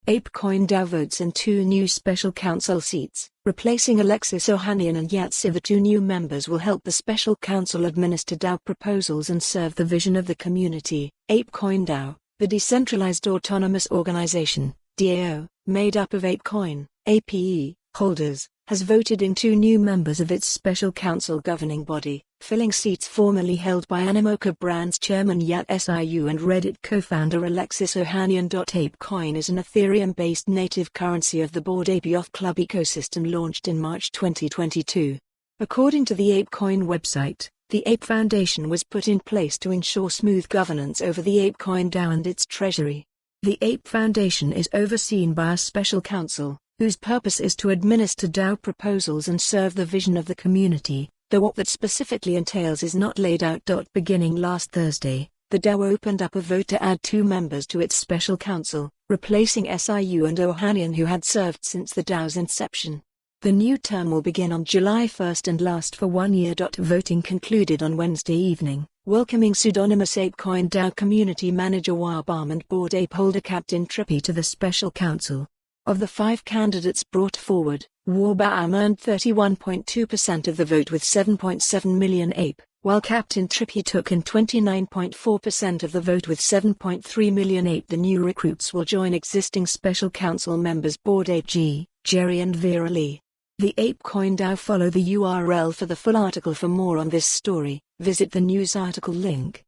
ApeCoin DAO votes in 2 new special council seats. Replacing Alexis, Ohanian and Yatsi, the 2 new members will help the special council administer DAO proposals and serve the vision of the community. ApeCoin DAO, the decentralized autonomous organization, DAO, made up of ApeCoin, APE, holders, has voted in 2 new members of its special council governing body, filling seats formerly held by Animoca Brands chairman Yat Siu and Reddit co-founder Alexis. Ohanian. ApeCoin is an Ethereum-based native currency of the Bored Ape Yacht Club ecosystem launched in March 2022. According to the ApeCoin website, the Ape Foundation was put in place to ensure smooth governance over the ApeCoin DAO and its treasury. The Ape Foundation is overseen by a special council, whose purpose is to administer DAO proposals and serve the vision of the community, though what that specifically entails is not laid out. Beginning last Thursday, the DAO opened up a vote to add 2 members to its special council, replacing Siu and Ohanian, who had served since the DAO's inception. The new term will begin on July 1 and last for 1 year. Voting concluded on Wednesday evening, welcoming pseudonymous ApeCoin DAO community manager Warbam and Bored Ape holder Captain Trippy to the special council. Of the 5 candidates brought forward, Warbam earned 31.2% of the vote with 7.7 million ape, while Captain Trippy took in 29.4% of the vote with 7.3 million ape. The new recruits will join existing special council members Bored Ape G, Jerry and Vera Lee. The ApeCoin DAO. Follow the URL for the full article. For more on this story, visit the news article link.